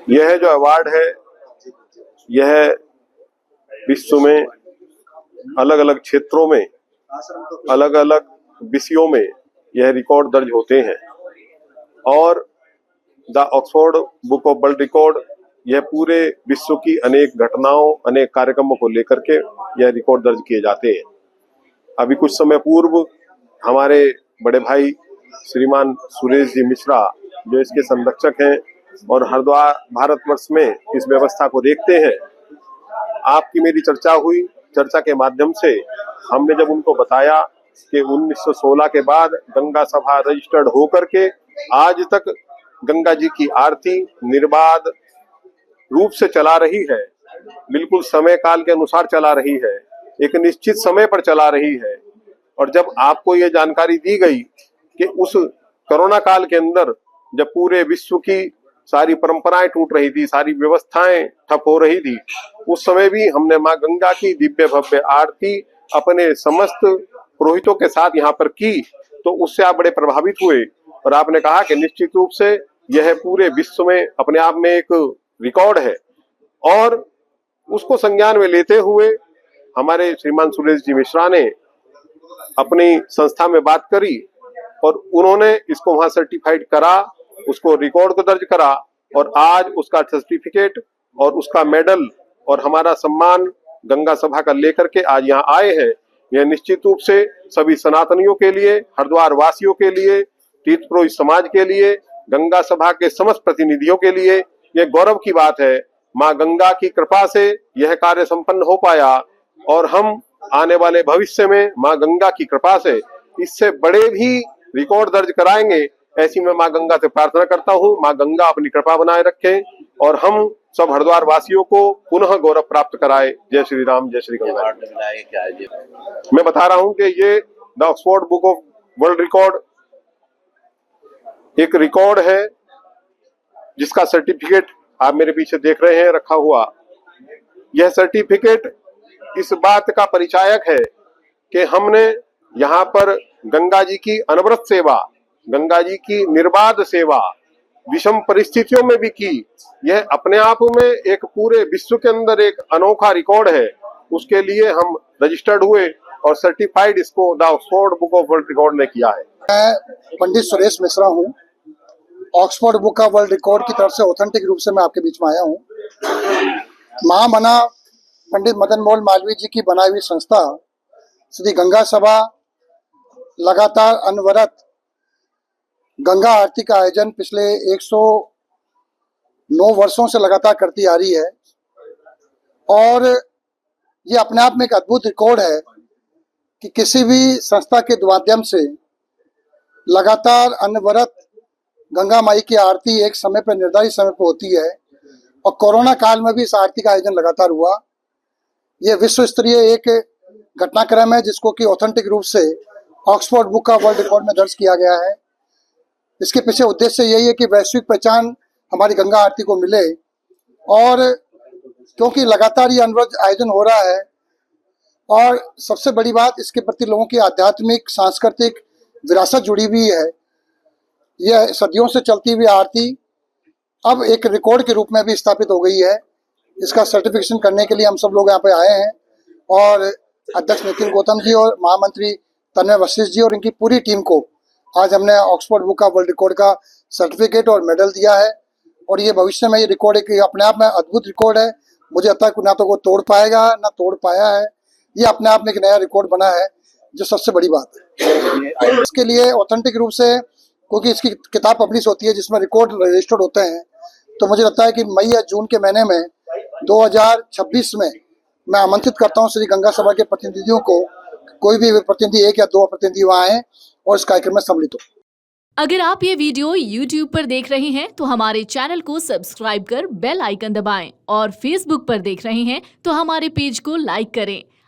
यह जो अवार्ड है यह विश्व में अलग अलग क्षेत्रों में अलग अलग विषयों में यह रिकॉर्ड दर्ज होते हैं और the Oxford book of world record यह पूरे विश्व की अनेक घटनाओं अनेक कार्यक्रमों को लेकर के यह रिकॉर्ड दर्ज किए जाते हैं। अभी कुछ समय पूर्व हमारे बड़े भाई श्रीमान सुरेश जी मिश्रा जो इसके संरक्षक हैं और हरिद्वार भारतवर्ष में इस व्यवस्था को देखते हैं, आपकी मेरी चर्चा हुई। चर्चा के माध्यम से हमने जब उनको बताया कि 1916 के बाद गंगा सभा रजिस्टर्ड होकर के आज तक गंगा जी की आरती निर्बाध रूप से चला रही है, बिल्कुल समय काल के अनुसार चला रही है, एक निश्चित समय पर चला रही है। और जब आपको ये जानकारी दी गई कि उस कोरोना काल के अंदर जब पूरे विश्व की सारी परंपराएं टूट रही थी, सारी व्यवस्थाएं ठप हो रही थी, उस समय भी हमने माँ गंगा की दिव्य भव्य आरती अपने समस्त पुरोहितों के साथ यहाँ पर की, तो उससे आप बड़े प्रभावित हुए और आपने कहा कि निश्चित रूप से यह पूरे विश्व में अपने आप में एक रिकॉर्ड है। और उसको संज्ञान में लेते हुए हमारे श्रीमान सुरेश जी मिश्रा ने अपनी संस्था में बात करी और उन्होंने इसको वहां सर्टिफाइड करा, उसको रिकॉर्ड को दर्ज करा और आज उसका सर्टिफिकेट और उसका मेडल और हमारा सम्मान गंगा सभा का लेकर के आज यहाँ आए हैं। यह निश्चित रूप से सभी सनातनियों के लिए, हरिद्वार वासियों के लिए, तीर्थ पुरोहित समाज के लिए, गंगा सभा के समस्त प्रतिनिधियों के लिए यह गौरव की बात है। माँ गंगा की कृपा से यह कार्य संपन्न हो पाया और हम आने वाले भविष्य में माँ गंगा की कृपा से इससे बड़े भी रिकॉर्ड दर्ज कराएंगे। ऐसी मैं माँ गंगा से प्रार्थना करता हूँ, माँ गंगा अपनी कृपा बनाए रखे और हम सब हरिद्वार वासियों को पुनः गौरव प्राप्त कराए। जय श्री राम, जय श्री गंगा। मैं बता रहा हूँ कि ये the Oxford book of world record एक रिकॉर्ड है जिसका सर्टिफिकेट आप मेरे पीछे देख रहे हैं रखा हुआ। यह सर्टिफिकेट इस बात का परिचायक है कि हमने यहाँ पर गंगा जी की अनवरत सेवा, गंगा जी की निर्बाध सेवा विषम परिस्थितियों में भी की। यह अपने आप में एक पूरे विश्व के अंदर एक अनोखा रिकॉर्ड है। उसके लिए हम रजिस्टर्ड हुए और सर्टिफाइड इसको the Oxford book of world record ने किया है। मैं पंडित सुरेश मिश्रा हूँ। Oxford book of world record की तरफ से ऑथेंटिक रूप से मैं आपके बीच में आया हूँ। महामना पंडित मदन मोहन मालवीय जी की बनाई हुई संस्था श्री गंगा सभा लगातार अनवरत गंगा आरती का आयोजन पिछले 109 वर्षों से लगातार करती आ रही है और ये अपने आप में एक अद्भुत रिकॉर्ड है कि किसी भी संस्था के माध्यम से लगातार अनवरत गंगा माई की आरती एक समय पर निर्धारित समय पर होती है और कोरोना काल में भी इस आरती का आयोजन लगातार हुआ। ये विश्व स्तरीय एक घटनाक्रम है जिसको कि ऑथेंटिक रूप से Oxford book of world record में दर्ज किया गया है। इसके पीछे उद्देश्य यही है कि वैश्विक पहचान हमारी गंगा आरती को मिले और क्योंकि लगातार ये अनवरत आयोजन हो रहा है और सबसे बड़ी बात इसके प्रति लोगों की आध्यात्मिक सांस्कृतिक विरासत जुड़ी हुई है। यह सदियों से चलती हुई आरती अब एक रिकॉर्ड के रूप में भी स्थापित हो गई है। इसका सर्टिफिकेशन करने के लिए हम सब लोग यहाँ पे आए हैं और अध्यक्ष नितिन गौतम जी और महामंत्री तन्मय वशिष्ठ जी और इनकी पूरी टीम को आज हमने Oxford book of world record का सर्टिफिकेट और मेडल दिया है और ये भविष्य में ये रिकॉर्ड एक अपने आप में अद्भुत रिकॉर्ड है। मुझे अब तक ना तो वो तोड़ पाएगा ना तोड़ पाया है। ये अपने आप में एक नया रिकॉर्ड बना है जो सबसे बड़ी बात है। इसके लिए ऑथेंटिक रूप से क्योंकि इसकी किताब पब्लिश होती है जिसमें रिकॉर्ड रजिस्टर्ड होते हैं, तो मुझे लगता है कि मई या जून के महीने में 2026 में मैं आमंत्रित करता हूं श्री गंगा सभा के प्रतिनिधियों को, कोई भी प्रतिनिधि 1 या 2 प्रतिनिधि वहां आए और इस कार्यक्रम में सम्मिलित हो। अगर आप ये वीडियो YouTube पर देख रहे हैं तो हमारे चैनल को सब्सक्राइब कर बेल आइकन दबाएं और Facebook पर देख रहे हैं तो हमारे पेज को लाइक करें।